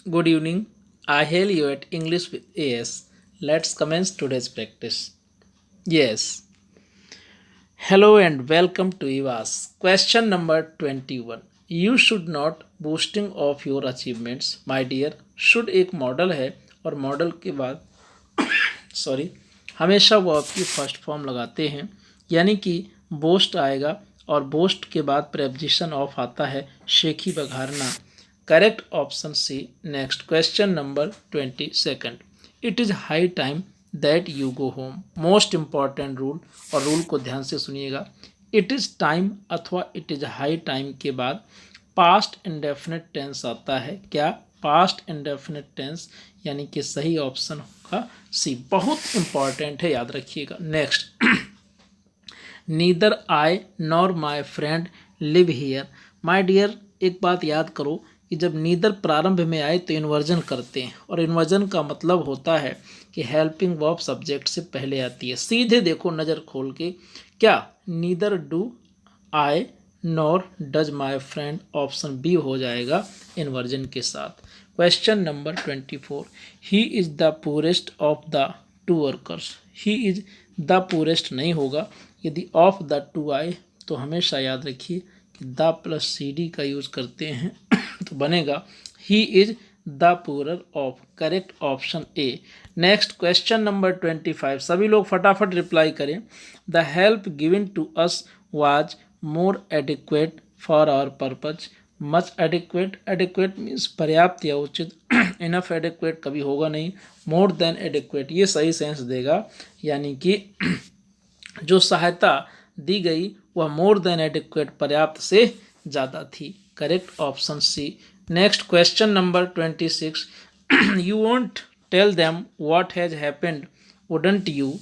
Good evening. I hail you at English with AS. Let's commence today's practice. Yes. Hello and welcome to EVAS. Question number 21. You should not boasting of your achievements, my dear. Should एक model है और model के बाद sorry हमेशा वो आपकी first form लगाते हैं, यानी कि बोस्ट आएगा और बोस्ट के बाद प्रेपोजिशन ऑफ आता है, शेखी बघारना. Correct option C. Next question number 22. It is high time that you go home. Most important rule, और रूल को ध्यान से सुनिएगा. इट इज़ टाइम अथवा इट इज़ हाई टाइम के बाद पास्ट इंडेफिनिट टेंस आता है. क्या? पास्ट इंडेफिनिट टेंस, यानी कि सही ऑप्शन होगा सी. बहुत इंपॉर्टेंट है, याद रखिएगा. Next, neither I nor my friend live here. My dear, एक बात याद करो कि जब नीदर प्रारंभ में आए तो इन्वर्जन करते हैं, और इन्वर्जन का मतलब होता है कि हेल्पिंग वर्ब सब्जेक्ट से पहले आती है. सीधे देखो नज़र खोल के, क्या neither do I nor does my friend, option B हो जाएगा इन्वर्जन के साथ. Question number 24. He is the poorest of the two workers. He is the poorest नहीं होगा, यदि ऑफ द टू आए तो हमेशा याद रखिए कि द प्लस सी डी का यूज़ करते हैं तो बनेगा he is the poorer of. Correct option A. Next question number 25. सभी लोग फटाफट रिप्लाई करें. The help given to us was more adequate for our purpose. Much adequate, adequate means पर्याप्त या उचित. इनफ एडिक्वेट कभी होगा नहीं. मोर देन एडिक्वेट ये सही सेंस देगा, यानी कि जो सहायता दी गई वह मोर देन एडिक्वेट पर्याप्त से ज़्यादा थी. Correct option C. Next question number 26. You won't tell them what has happened wouldn't you.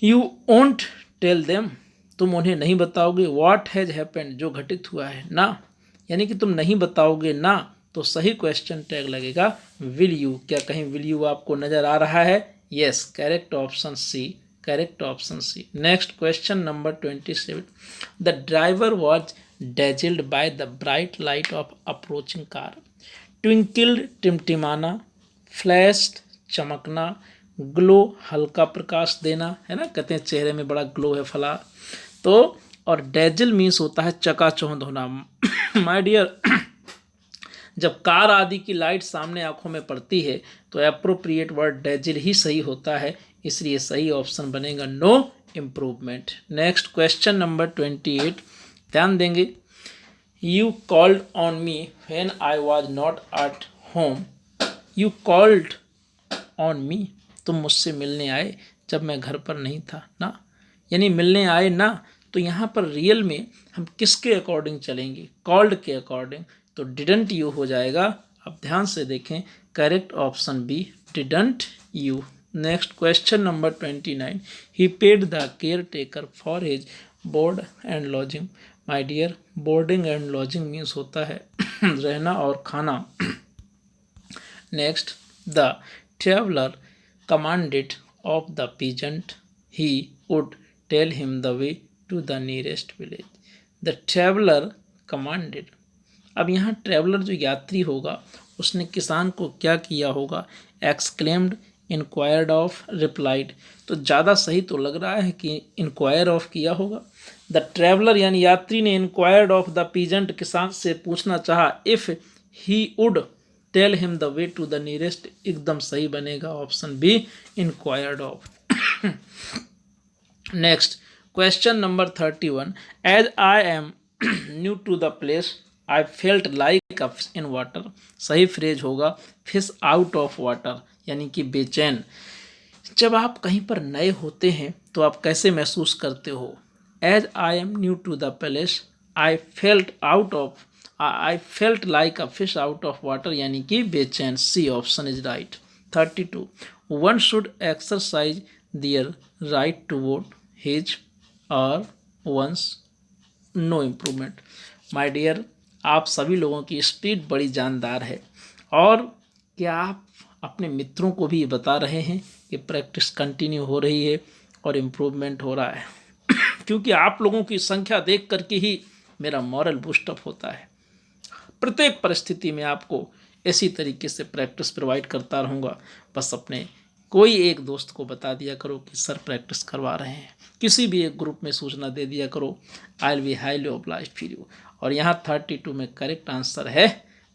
You won't tell them, तुम उन्हें नहीं बताओगे. व्हाट हैज़ हैपेंड, जो घटित हुआ है ना, यानी कि तुम नहीं बताओगे ना, तो सही क्वेश्चन टैग लगेगा विल यू. क्या कहीं विल यू आपको नज़र आ रहा है? Yes. Correct option C. Correct option C. Next question number 27. The driver was dazzled by the bright light of approaching car. Twinkled टिमटिमाना, फ्लैश्ड चमकना, ग्लो हल्का प्रकाश देना, है ना, कहते हैं चेहरे में बड़ा ग्लो है फला. तो और डेजिल मीन्स होता है चकाचौंध होना. माय डियर, जब कार आदि की लाइट सामने आंखों में पड़ती है तो एप्रोप्रिएट वर्ड डेजिल ही सही होता है, इसलिए सही ऑप्शन बनेगा no improvement. Next question number 28. ध्यान देंगे. You called on me when I was not at home. You called on me, तुम मुझसे मिलने आए जब मैं घर पर नहीं था ना, यानी मिलने आए ना. तो यहाँ पर रियल में हम किसके अकॉर्डिंग चलेंगे? कॉल्ड के अकॉर्डिंग. तो डिडंट यू हो जाएगा. अब ध्यान से देखें. Correct option B, didn't you. Next question number 29. He paid the caretaker for his board and lodging. My dear, boarding and lodging means होता है रहना और खाना. Next, the traveller commanded of the peasant he would tell him the way to the nearest village. The traveler commanded. अब यहाँ traveller जो यात्री होगा उसने किसान को क्या किया होगा? Exclaimed, inquired of, replied. तो ज़्यादा सही तो लग रहा है कि इंक्वायर ऑफ किया होगा. द ट्रेवलर यानी यात्री ने इंक्वायर्ड ऑफ द पीजेंट, किसान से पूछना चाहा. If he would tell him the way to the nearest, एकदम सही बनेगा option B, inquired of. Next question number 31. As I am new to the place I felt like a fish in water. सही phrase होगा fish out of water, यानी कि बेचैन. जब आप कहीं पर नए होते हैं तो आप कैसे महसूस करते हो? As I am new to the place I felt like a fish out of water, यानी कि बेचैन. C option is right. 32. One should exercise their right to vote his और once no improvement. My dear, आप सभी लोगों की speed बड़ी जानदार है, और क्या आप अपने मित्रों को भी ये बता रहे हैं कि प्रैक्टिस कंटिन्यू हो रही है और इम्प्रूवमेंट हो रहा है? क्योंकि आप लोगों की संख्या देख करके ही मेरा मॉरल बूस्टअप होता है. प्रत्येक परिस्थिति में आपको इसी तरीके से प्रैक्टिस प्रोवाइड करता रहूँगा। बस अपने कोई एक दोस्त को बता दिया करो कि सर प्रैक्टिस करवा रहे हैं, किसी भी एक ग्रुप में सूचना दे दिया करो। I will be highly obliged for you. और यहाँ 32 में करेक्ट आंसर है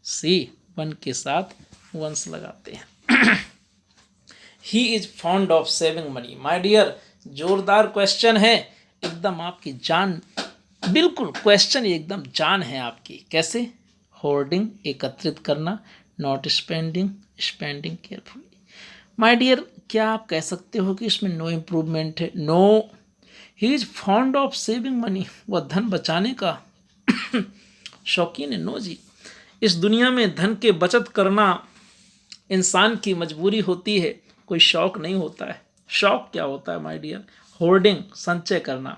सी, 1 के साथ वंस लगाते हैं। He is fond of saving money. My dear, जोरदार क्वेश्चन है, एकदम आपकी जान, बिल्कुल क्वेश्चन एकदम जान है आपकी। कैसे? होर्डिंग एकत्रित करना, not spending spending carefully. My dear, क्या आप कह सकते हो कि इसमें नो इम्प्रूवमेंट है? No, he is fond of saving money, वह धन बचाने का शौकीन है। नो जी, इस दुनिया में धन के बचत करना इंसान की मजबूरी होती है, कोई शौक नहीं होता है। शौक क्या होता है माय डियर? होर्डिंग, संचय करना,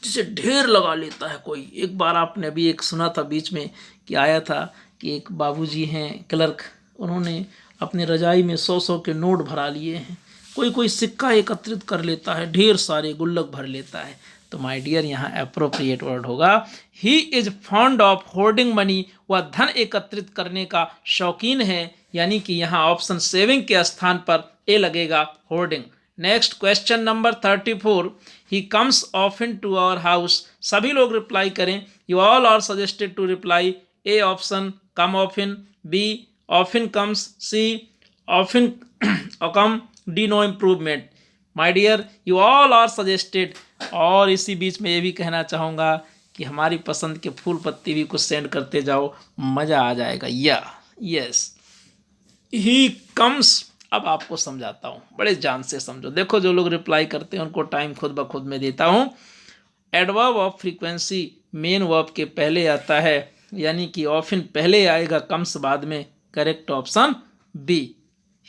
जिसे ढेर लगा लेता है कोई। एक बार आपने अभी एक सुना था बीच में कि आया था कि एक बाबूजी हैं क्लर्क, उन्होंने अपनी रजाई में 100-100 के नोट भरा लिए हैं। कोई कोई सिक्का एकत्रित कर लेता है, ढेर सारे गुल्लक भर लेता है। तो माय डियर, यहाँ अप्रोप्रिएट वर्ड होगा ही is fond of hoarding money, वह धन एकत्रित करने का शौकीन है, यानी कि यहाँ ऑप्शन सेविंग के स्थान पर ए लगेगा, hoarding. Next question number 34, he comes often to our house. सभी लोग रिप्लाई करें। You all are suggested to reply A option come often, B often comes, C often come, D no improvement. My dear, you all are suggested. और इसी बीच में ये भी कहना चाहूँगा कि हमारी पसंद के फूल पत्ती भी कुछ सेंड करते जाओ, मज़ा आ जाएगा। Yes, he comes. अब आपको समझाता हूँ, बड़े जान से समझो। देखो, जो लोग रिप्लाई करते हैं उनको टाइम खुद ब खुद में देता हूँ। Adverb of frequency main verb के पहले आता है, यानी कि ऑफन पहले आएगा, कम्स बाद में। Correct option B,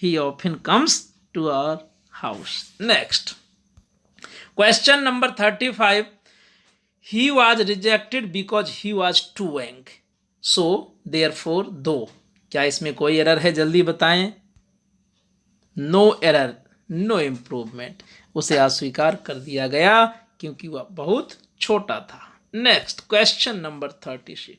he often comes to our house. Next question number 35, he was rejected because he was too young, so therefore though. क्या इसमें कोई एरर है? जल्दी बताएं। नो एरर, नो इम्प्रूवमेंट, उसे अस्वीकार कर दिया गया क्योंकि वह बहुत छोटा था। Next question number 36,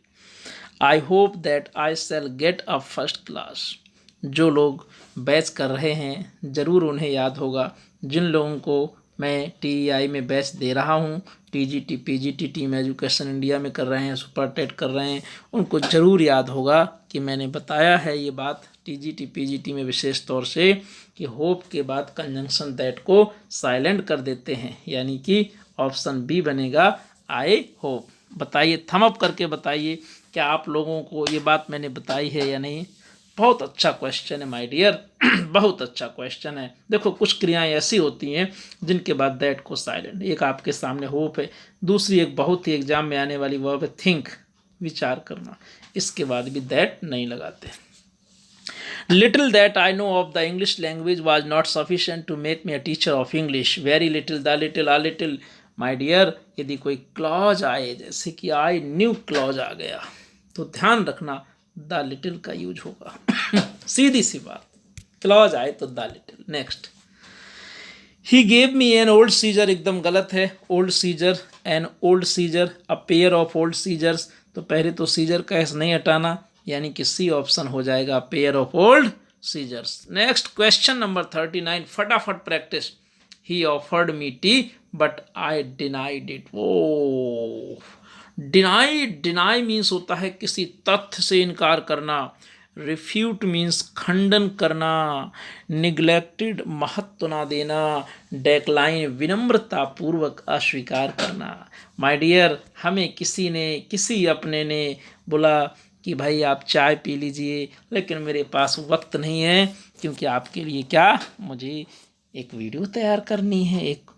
I hope that I shell get a first class. जो लोग बैच कर रहे हैं ज़रूर उन्हें याद होगा, जिन लोगों को मैं TEI में बैच दे रहा हूँ, TGT PGT team education India में कर रहे हैं, सुपर टेट कर रहे हैं, उनको ज़रूर याद होगा कि मैंने बताया है ये बात TGT PGT में विशेष तौर से कि होप के बाद कंजंक्शन दैट को साइलेंट कर देते हैं, यानी कि ऑप्शन बी बनेगा, आई होप। बताइए, थम अप करके बताइए, क्या आप लोगों को ये बात मैंने बताई है या नहीं? बहुत अच्छा क्वेश्चन है माय डियर, बहुत अच्छा क्वेश्चन है। देखो, कुछ क्रियाएं ऐसी होती हैं जिनके बाद दैट को साइलेंट। एक आपके सामने होप है, दूसरी एक बहुत ही एग्जाम में आने वाली वर्ब है थिंक, विचार करना, इसके बाद भी दैट नहीं लगाते। Little that I know of the English language was not sufficient to make me a teacher of English. Very little, the little, a little. My dear, यदि कोई क्लॉज आए, जैसे कि आई न्यू क्लॉज आ गया, तो ध्यान रखना द लिटिल का यूज होगा। सीधी सी बात, क्लॉज आए तो the little. Next, he gave me an old scissor, एकदम गलत है। Old scissor, an old scissor, a pair of old scissors, तो पहले तो सीजर का एस नहीं हटाना, यानी कि सी ऑप्शन हो जाएगा, pair of old scissors. Next question number 39, फटाफट practice. He offered me tea but I denied it. Oh, deny means होता है किसी तथ्य से इनकार करना। रिफ्यूट मीन्स खंडन करना। निग्लेक्टेड, महत्व ना देना। डेक्लाइन, विनम्रता पूर्वक अस्वीकार करना। माय डियर, हमें किसी ने, किसी अपने ने बोला कि भाई आप चाय पी लीजिए, लेकिन मेरे पास वक्त नहीं है, क्योंकि आपके लिए क्या, मुझे एक वीडियो तैयार करनी है, एक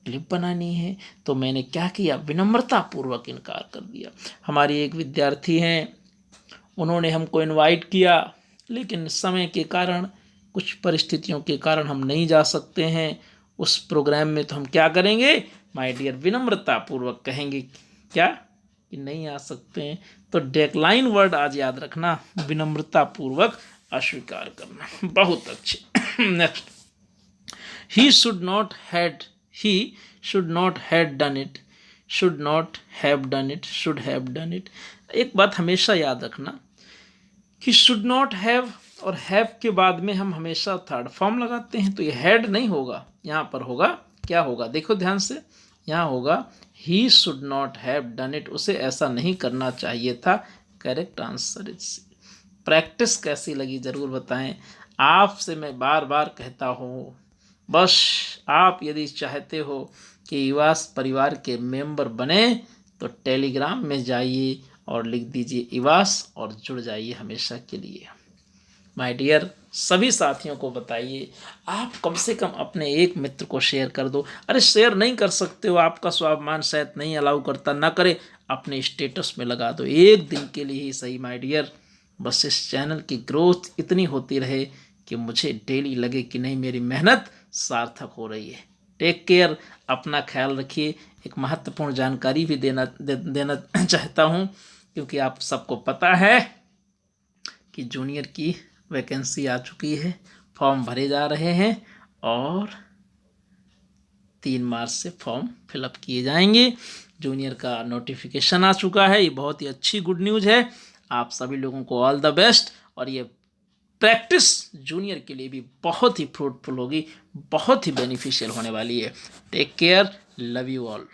क्लिप बनानी है। तो मैंने क्या किया, विनम्रता पूर्वक इनकार कर दिया। हमारी एक विद्यार्थी हैं, उन्होंने हमको इनवाइट किया, लेकिन समय के कारण, कुछ परिस्थितियों के कारण हम नहीं जा सकते हैं उस प्रोग्राम में। तो हम क्या करेंगे माय डियर, विनम्रता पूर्वक कहेंगे क्या, कि नहीं आ सकते हैं। तो डेक्लाइन वर्ड आज याद रखना, विनम्रता पूर्वक अस्वीकार करना। बहुत अच्छे। Next, he should not had done it, should have done it। एक बात हमेशा याद रखना ही शुड नॉट हैव, और हैव के बाद में हम हमेशा थर्ड फॉर्म लगाते हैं, तो ये हैड नहीं होगा, यहाँ पर होगा, क्या होगा, देखो ध्यान से, यहाँ होगा he should not have done it, उसे ऐसा नहीं करना चाहिए था। Correct answer is. प्रैक्टिस कैसी लगी ज़रूर बताएं। आपसे मैं बार बार कहता हूँ, बस आप यदि चाहते हो कि इवास परिवार के मेंबर बने तो टेलीग्राम में जाइए और लिख दीजिए इवास और जुड़ जाइए हमेशा के लिए। माय डियर सभी साथियों को बताइए, आप कम से कम अपने एक मित्र को शेयर कर दो। अरे शेयर नहीं कर सकते हो, आपका स्वाभिमान शायद नहीं अलाउ करता, ना करे, अपने स्टेटस में लगा दो, एक दिन के लिए ही सही माय डियर। बस इस चैनल की ग्रोथ इतनी होती रहे कि मुझे डेली लगे कि नहीं मेरी मेहनत सार्थक हो रही है। टेक केयर, अपना ख्याल रखिए। एक महत्वपूर्ण जानकारी भी देना चाहता हूँ, क्योंकि आप सबको पता है कि जूनियर की वैकेंसी आ चुकी है, फॉर्म भरे जा रहे हैं और 3 मार्च से फॉर्म फिलअप किए जाएंगे। जूनियर का नोटिफिकेशन आ चुका है, ये बहुत ही अच्छी गुड न्यूज़ है। आप सभी लोगों को ऑल द बेस्ट, और ये प्रैक्टिस जूनियर के लिए भी बहुत ही फ्रूटफुल होगी, बहुत ही बेनिफिशियल होने वाली है। Take care, love you all.